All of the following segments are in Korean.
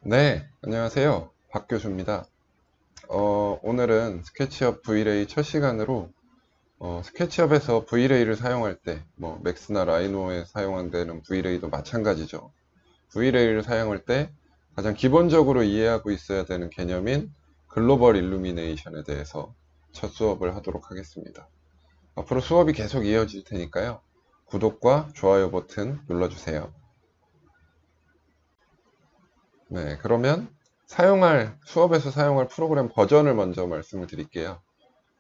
네, 안녕하세요. 박 교수입니다. 오늘은 스케치업 V-Ray 첫 시간으로 스케치업에서 V-Ray를 사용할 때, 맥스나 라이노에 사용되는 V-Ray도 마찬가지죠. V-Ray를 사용할 때 가장 기본적으로 이해하고 있어야 되는 개념인 글로벌 일루미네이션에 대해서 첫 수업을 하도록 하겠습니다. 앞으로 수업이 계속 이어질 테니까요. 구독과 좋아요 버튼 눌러주세요. 네, 그러면 수업에서 사용할 프로그램 버전을 먼저 말씀을 드릴게요.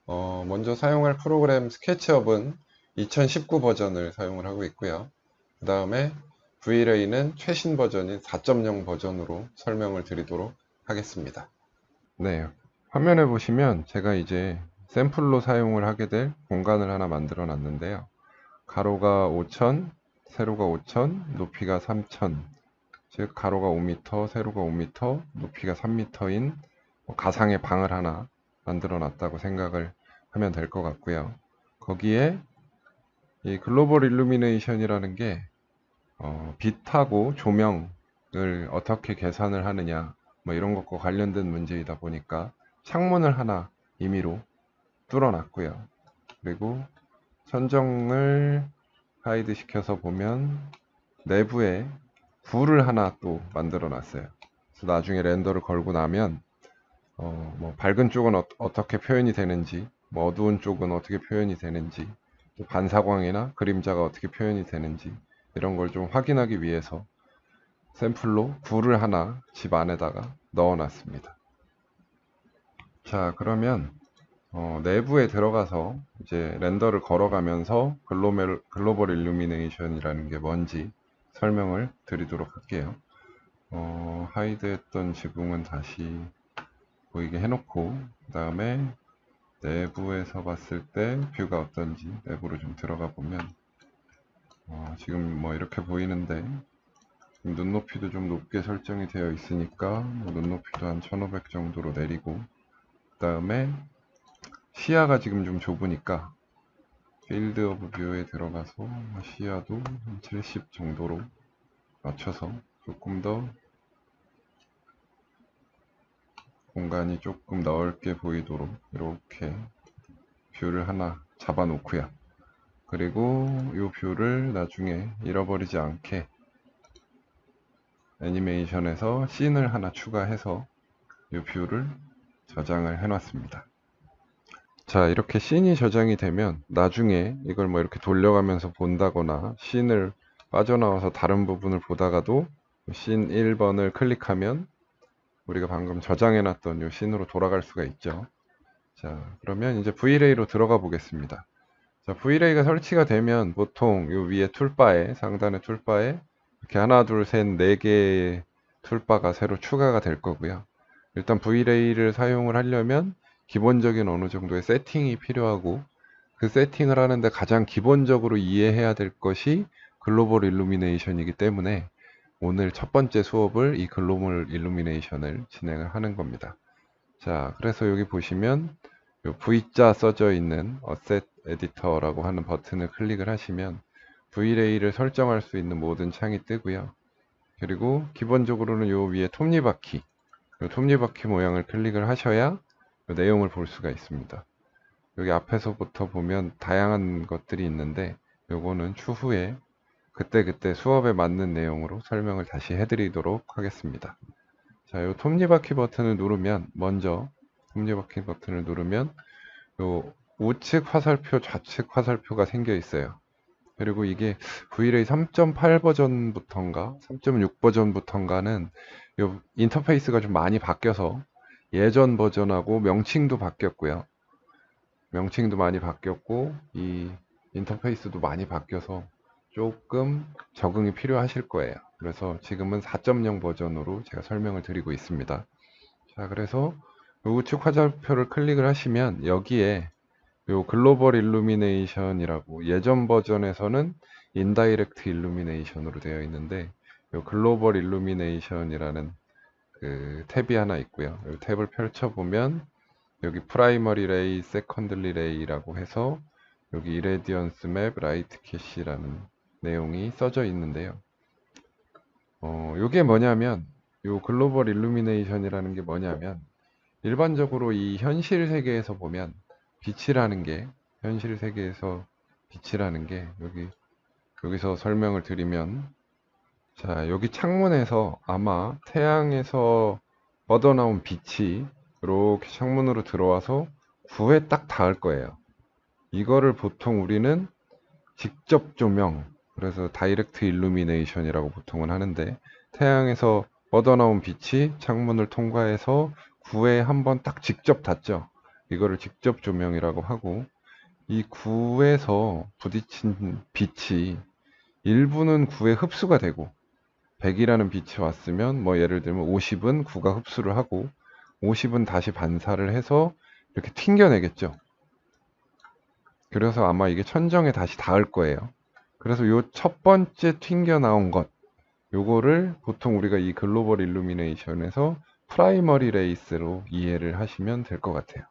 먼저 사용할 프로그램 스케치업은 2019 버전을 사용을 하고 있고요. 그 다음에 V-Ray는 최신 버전인 4.0 버전으로 설명을 드리도록 하겠습니다. 네, 화면에 보시면 제가 이제 샘플로 사용을 하게 될 공간을 하나 만들어 놨는데요. 가로가 5000, 세로가 5000, 높이가 3000, 즉 가로가 5m, 세로가 5m, 높이가 3m인 가상의 방을 하나 만들어 놨다고 생각을 하면 될 것 같고요. 거기에 이 글로벌 일루미네이션이라는 게 빛하고 조명을 어떻게 계산을 하느냐 이런 것과 관련된 문제이다 보니까 창문을 하나 임의로 뚫어 놨고요. 그리고 선정을 하이드 시켜서 보면 내부에 불을 하나 또 만들어 놨어요. 그래서 나중에 렌더를 걸고 나면 밝은 쪽은 어떻게 표현이 되는지, 어두운 쪽은 어떻게 표현이 되는지, 또 반사광이나 그림자가 어떻게 표현이 되는지 이런 걸 좀 확인하기 위해서 샘플로 불을 하나 집 안에다가 넣어 놨습니다. 자, 그러면 내부에 들어가서 이제 렌더를 걸어가면서 글로벌 일루미네이션이라는 게 뭔지 설명을 드리도록 할게요. 하이드 했던 지붕은 다시 보이게 해놓고, 그 다음에 내부에서 봤을 때 뷰가 어떤지 내부로 좀 들어가 보면, 지금 이렇게 보이는데, 눈높이도 좀 높게 설정이 되어 있으니까, 눈높이도 한 1500 정도로 내리고, 그 다음에 시야가 지금 좀 좁으니까, 필드 오브 뷰에 들어가서 시야도 한 70 정도로 맞춰서 조금 더 공간이 조금 넓게 보이도록 이렇게 뷰를 하나 잡아 놓고요. 그리고 이 뷰를 나중에 잃어버리지 않게 애니메이션에서 씬을 하나 추가해서 이 뷰를 저장을 해 놨습니다. 자, 이렇게 씬이 저장이 되면 나중에 이걸 이렇게 돌려가면서 본다거나 씬을 빠져나와서 다른 부분을 보다가도 씬 1번을 클릭하면 우리가 방금 저장해 놨던 이 씬으로 돌아갈 수가 있죠. 자, 그러면 이제 V-Ray로 들어가 보겠습니다. 자, V-Ray가 설치가 되면 보통 요 위에 툴바에, 상단의 툴바에 이렇게 하나, 둘, 셋, 네 개의 툴바가 새로 추가가 될 거고요. 일단 V-Ray를 사용을 하려면 기본적인 어느 정도의 세팅이 필요하고, 그 세팅을 하는데 가장 기본적으로 이해해야 될 것이 글로벌 일루미네이션이기 때문에 오늘 첫 번째 수업을 이 글로벌 일루미네이션을 진행을 하는 겁니다. 자, 그래서 여기 보시면 요 V자 써져 있는 어셋 에디터라고 하는 버튼을 클릭을 하시면 V-Ray를 설정할 수 있는 모든 창이 뜨고요. 그리고 기본적으로는 요 위에 톱니바퀴, 요 톱니바퀴 모양을 클릭을 하셔야 요 내용을 볼 수가 있습니다. 여기 앞에서부터 보면 다양한 것들이 있는데 요거는 추후에 그때그때 수업에 맞는 내용으로 설명을 다시 해드리도록 하겠습니다. 자, 요 톱니바퀴 버튼을 누르면 먼저 톱니바퀴 버튼을 누르면 요 우측 화살표, 좌측 화살표가 생겨 있어요. 그리고 이게 V-Ray 3.8 버전부터인가 3.6 버전부터인가는 요 인터페이스가 좀 많이 바뀌어서 예전 버전하고 명칭도 바뀌었고요. 명칭도 많이 바뀌었고 이 인터페이스도 많이 바뀌어서 조금 적응이 필요하실 거예요. 그래서 지금은 4.0 버전으로 제가 설명을 드리고 있습니다. 자, 그래서 우측 화살표를 클릭을 하시면 여기에 요 글로벌 일루미네이션이라고 예전 버전에서는 인다이렉트 일루미네이션으로 되어 있는데 요 글로벌 일루미네이션이라는 그 탭이 하나 있고요. 이 탭을 펼쳐 보면 여기 프라이머리 레이, 세컨들리 레이라고 해서 여기 이레디언스 맵, 라이트 캐시라는 내용이 써져 있는데요. 요게 뭐냐면 요 글로벌 일루미네이션이라는 게 뭐냐면, 일반적으로 이 현실 세계에서 보면 빛이라는 게, 현실 세계에서 빛이라는 게 여기서 설명을 드리면, 자, 여기 창문에서 아마 태양에서 뻗어나온 빛이 이렇게 창문으로 들어와서 구에 딱 닿을 거예요. 이거를 보통 우리는 직접 조명, 그래서 다이렉트 일루미네이션이라고 보통은 하는데, 태양에서 뻗어나온 빛이 창문을 통과해서 구에 한번 딱 직접 닿죠. 이거를 직접 조명이라고 하고, 이 구에서 부딪힌 빛이 일부는 구에 흡수가 되고, 100이라는 빛이 왔으면 뭐 예를 들면 50은 구가 흡수를 하고 50은 다시 반사를 해서 이렇게 튕겨내겠죠. 그래서 아마 이게 천정에 다시 닿을 거예요. 그래서 요 첫 번째 튕겨 나온 것, 요거를 보통 우리가 이 글로벌 일루미네이션에서 프라이머리 레이스로 이해를 하시면 될 것 같아요.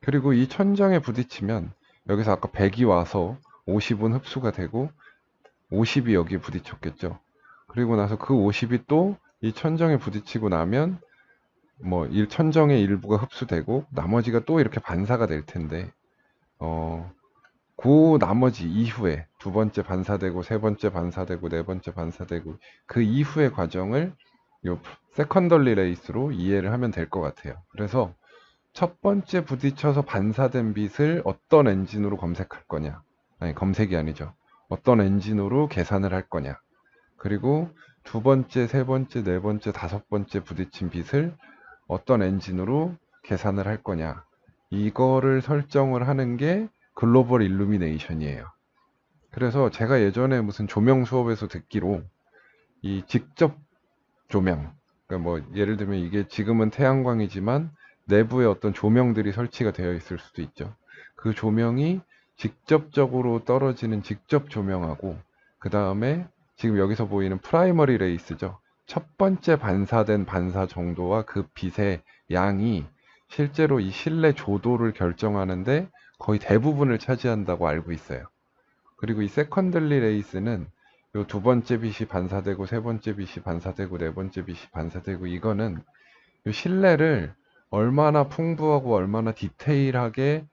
그리고 이 천정에 부딪히면 여기서 아까 100이 와서 50은 흡수가 되고 50이 여기에 부딪혔겠죠. 그리고 나서 그 50이 또 이 천정에 부딪히고 나면 뭐 천정의 일부가 흡수되고 나머지가 또 이렇게 반사가 될 텐데 그 나머지 이후에 두 번째 반사되고 세 번째 반사되고 네 번째 반사되고 그 이후의 과정을 요 세컨더리 레이스로 이해를 하면 될 것 같아요. 그래서 첫 번째 부딪혀서 반사된 빛을 어떤 엔진으로 검색할 거냐, 아니 검색이 아니죠. 어떤 엔진으로 계산을 할 거냐. 그리고 두 번째, 세 번째, 네 번째, 다섯 번째 부딪힌 빛을 어떤 엔진으로 계산을 할 거냐. 이거를 설정을 하는 게 글로벌 일루미네이션이에요. 그래서 제가 예전에 무슨 조명 수업에서 듣기로 이 직접 조명, 그러니까 뭐 예를 들면 이게 지금은 태양광이지만 내부에 어떤 조명들이 설치가 되어 있을 수도 있죠. 그 조명이 직접적으로 떨어지는 직접 조명하고 그 다음에 지금 여기서 보이는 프라이머리 레이스죠. 첫 번째 반사된 반사 정도와 그 빛의 양이 실제로 이 실내 조도를 결정하는데 거의 대부분을 차지한다고 알고 있어요. 그리고 이 세컨들리 레이스는 요 두 번째 빛이 반사되고 세 번째 빛이 반사되고 네 번째 빛이 반사되고 이거는 요 실내를 얼마나 풍부하고 얼마나 디테일하게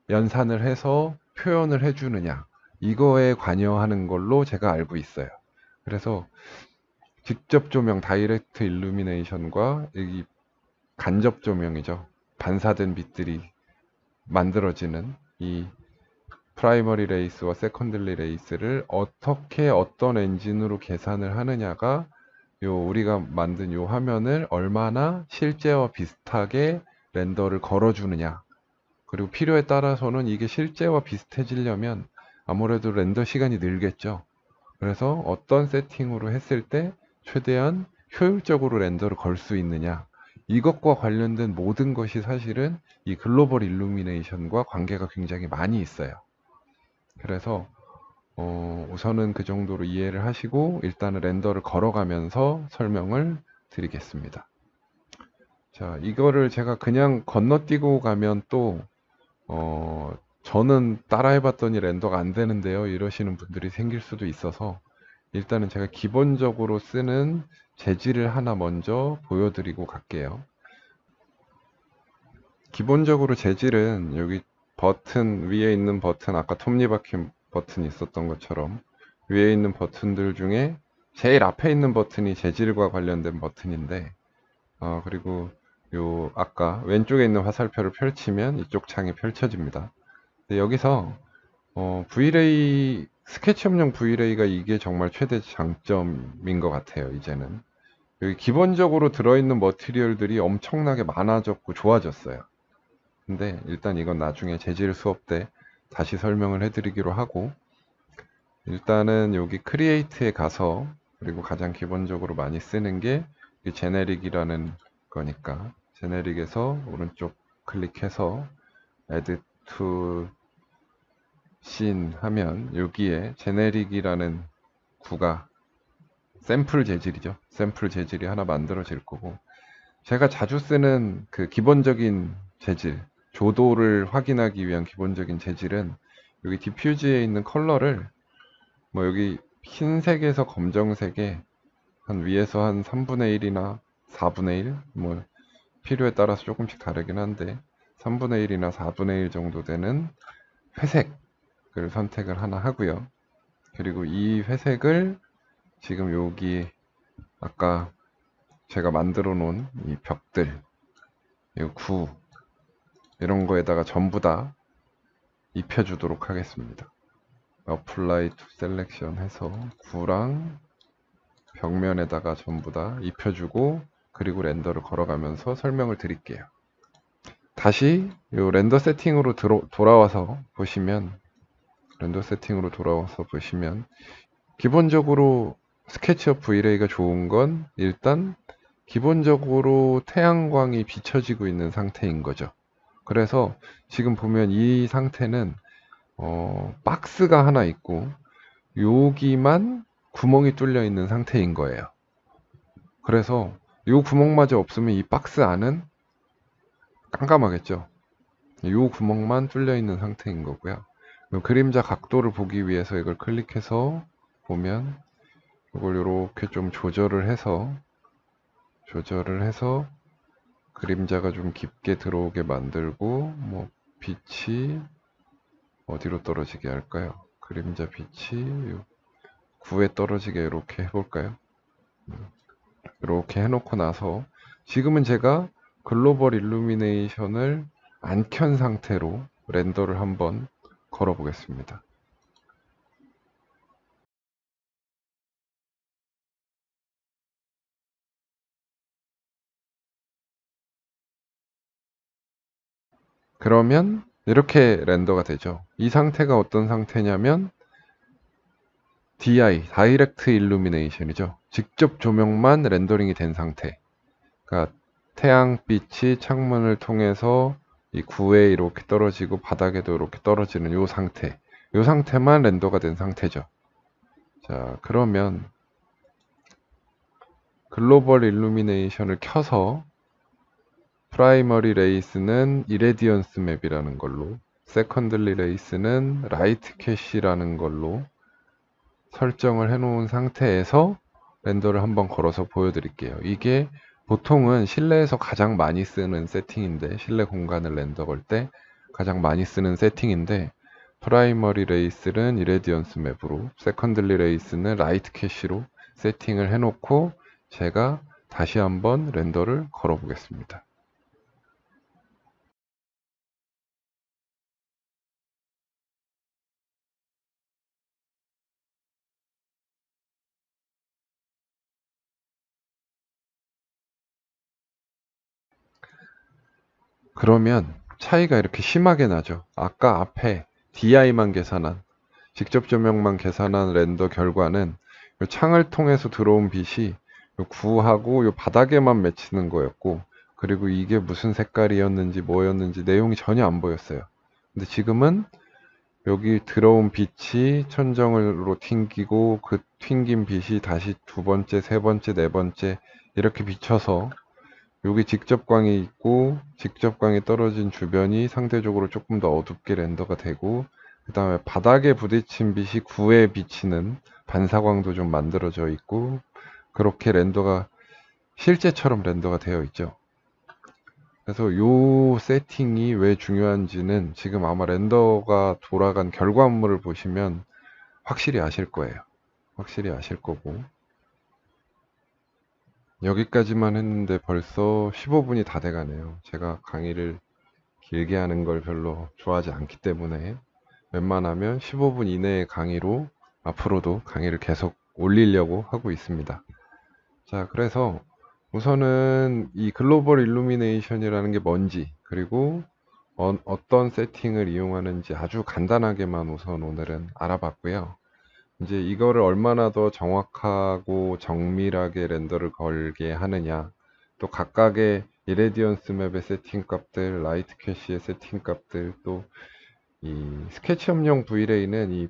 연산을 해서 표현을 해주느냐 이거에 관여하는 걸로 제가 알고 있어요. 그래서 직접 조명 다이렉트 일루미네이션과 이 간접 조명이죠. 반사된 빛들이 만들어지는 이 프라이머리 레이스와 세컨들리 레이스를 어떻게 어떤 엔진으로 계산을 하느냐가 우리가 만든 요 화면을 얼마나 실제와 비슷하게 렌더를 걸어주느냐. 그리고 필요에 따라서는 이게 실제와 비슷해지려면 아무래도 렌더 시간이 늘겠죠. 그래서 어떤 세팅으로 했을 때 최대한 효율적으로 렌더를 걸 수 있느냐. 이것과 관련된 모든 것이 사실은 이 글로벌 일루미네이션과 관계가 굉장히 많이 있어요. 그래서 우선은 그 정도로 이해를 하시고 일단은 렌더를 걸어가면서 설명을 드리겠습니다. 자, 이거를 제가 그냥 건너뛰고 가면 또 저는 따라해봤더니 렌더가 안 되는데요 이러시는 분들이 생길 수도 있어서 일단은 제가 기본적으로 쓰는 재질을 하나 먼저 보여드리고 갈게요. 기본적으로 재질은 여기 버튼 위에 있는 버튼 아까 톱니바퀴 버튼이 있었던 것처럼 위에 있는 버튼들 중에 제일 앞에 있는 버튼이 재질과 관련된 버튼인데 그리고 요 아까 왼쪽에 있는 화살표를 펼치면 이쪽 창이 펼쳐집니다. 근데 여기서 V-Ray 스케치업용 V-Ray가 이게 정말 최대 장점인 것 같아요. 이제는 여기 기본적으로 들어있는 머티리얼들이 엄청나게 많아졌고 좋아졌어요. 근데 일단 이건 나중에 재질 수업 때 다시 설명을 해드리기로 하고 일단은 여기 크리에이트에 가서 그리고 가장 기본적으로 많이 쓰는 게 제네릭이라는 거니까 제네릭에서 오른쪽 클릭해서 Add to Scene 하면 여기에 제네릭이라는 구가 샘플 재질이죠. 샘플 재질이 하나 만들어질 거고 제가 자주 쓰는 그 기본적인 재질 조도를 확인하기 위한 기본적인 재질은 여기 디퓨즈에 있는 컬러를 뭐 여기 흰색에서 검정색에 한 위에서 한 3분의 1이나 4분의 1, 뭐 필요에 따라서 조금씩 다르긴 한데 3분의 1이나 4분의 1 정도 되는 회색을 선택을 하나 하고요. 그리고 이 회색을 지금 여기 아까 제가 만들어 놓은 이 벽들, 이 구 이런 거에다가 전부 다 입혀주도록 하겠습니다. Apply to Selection 해서 구랑 벽면에다가 전부 다 입혀주고 그리고 렌더를 걸어가면서 설명을 드릴게요. 다시 이 렌더 세팅으로 돌아와서 보시면 기본적으로 스케치업 V-Ray가 좋은 건 일단 기본적으로 태양광이 비춰지고 있는 상태인 거죠. 그래서 지금 보면 이 상태는 박스가 하나 있고 여기만 구멍이 뚫려 있는 상태인 거예요. 그래서 이 구멍마저 없으면 이 박스 안은 깜깜하겠죠. 이 구멍만 뚫려 있는 상태인 거고요. 그림자 각도를 보기 위해서 이걸 클릭해서 보면 이걸 이렇게 좀 조절을 해서 그림자가 좀 깊게 들어오게 만들고 뭐 빛이 어디로 떨어지게 할까요? 그림자 빛이 9에 떨어지게 이렇게 해볼까요? 이렇게 해놓고 나서 지금은 제가 글로벌 일루미네이션을 안 켠 상태로 렌더를 한번 걸어 보겠습니다. 그러면 이렇게 렌더가 되죠. 이 상태가 어떤 상태냐면 DI, 다이렉트 일루미네이션이죠. 직접 조명만 렌더링이 된 상태. 그러니까 태양빛이 창문을 통해서 이 구에 이렇게 떨어지고 바닥에도 이렇게 떨어지는 이 상태. 이 상태만 렌더가 된 상태죠. 자, 그러면 글로벌 일루미네이션을 켜서 프라이머리 레이스는 이레디언스 맵이라는 걸로, 세컨들리 레이스는 라이트 캐시라는 걸로 설정을 해 놓은 상태에서 렌더를 한번 걸어서 보여드릴게요. 이게 보통은 실내에서 가장 많이 쓰는 세팅인데, 실내 공간을 렌더 걸 때 가장 많이 쓰는 세팅인데, 프라이머리 레이스는 이레디언스 맵으로, 세컨들리 레이스는 라이트 캐시로 세팅을 해놓고 제가 다시 한번 렌더를 걸어 보겠습니다. 그러면 차이가 이렇게 심하게 나죠. 아까 앞에 DI만 계산한, 직접 조명만 계산한 렌더 결과는 요 창을 통해서 들어온 빛이 요 구하고 요 바닥에만 맺히는 거였고, 그리고 이게 무슨 색깔이었는지 뭐였는지 내용이 전혀 안 보였어요. 근데 지금은 여기 들어온 빛이 천정으로 튕기고 그 튕긴 빛이 다시 두 번째, 세 번째, 네 번째 이렇게 비쳐서 여기 직접광이 있고 직접광이 떨어진 주변이 상대적으로 조금 더 어둡게 렌더가 되고 그 다음에 바닥에 부딪힌 빛이 구에 비치는 반사광도 좀 만들어져 있고 그렇게 렌더가 실제처럼 렌더가 되어 있죠. 그래서 요 세팅이 왜 중요한지는 지금 아마 렌더가 돌아간 결과물을 보시면 확실히 아실 거예요. 확실히 아실 거고 여기까지만 했는데 벌써 15분이 다 돼가네요. 제가 강의를 길게 하는 걸 별로 좋아하지 않기 때문에 웬만하면 15분 이내의 강의로 앞으로도 강의를 계속 올리려고 하고 있습니다. 자, 그래서 우선은 이 글로벌 일루미네이션이라는 게 뭔지 그리고 어떤 세팅을 이용하는지 아주 간단하게만 우선 오늘은 알아봤고요. 이제 이거를 얼마나 더 정확하고 정밀하게 렌더를 걸게 하느냐, 또 각각의 이레디언스 맵의 세팅 값들, 라이트 캐시의 세팅 값들, 또 이 스케치업용 V-Ray는 이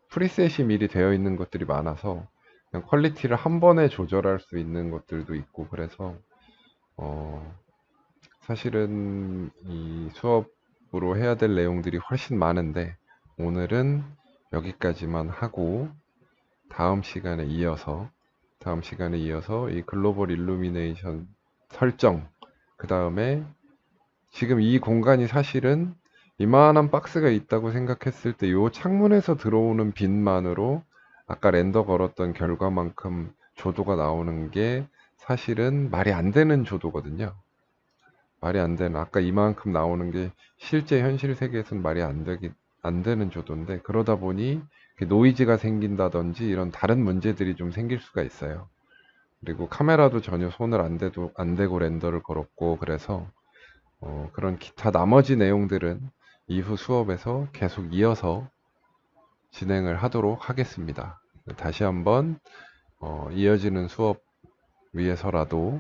프리셋이 미리 되어 있는 것들이 많아서 그냥 퀄리티를 한 번에 조절할 수 있는 것들도 있고 그래서 어, 사실은 이 수업으로 해야 될 내용들이 훨씬 많은데 오늘은 여기까지만 하고 다음 시간에 이어서 다음 시간에 이어서 이 글로벌 일루미네이션 설정, 그 다음에 지금 이 공간이 사실은 이만한 박스가 있다고 생각했을 때 이 창문에서 들어오는 빛만으로 아까 렌더 걸었던 결과만큼 조도가 나오는 게 사실은 말이 안 되는 조도거든요. 말이 안 되는, 아까 이만큼 나오는 게 실제 현실 세계에서는 말이 안 되는 조도인데, 그러다 보니 노이즈가 생긴다든지 이런 다른 문제들이 좀 생길 수가 있어요. 그리고 카메라도 전혀 손을 안 대고 렌더를 걸었고, 그래서 그런 기타 나머지 내용들은 이후 수업에서 계속 이어서 진행을 하도록 하겠습니다. 다시 한번 이어지는 수업 위해서라도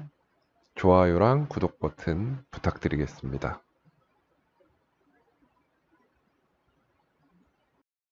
좋아요랑 구독 버튼 부탁드리겠습니다.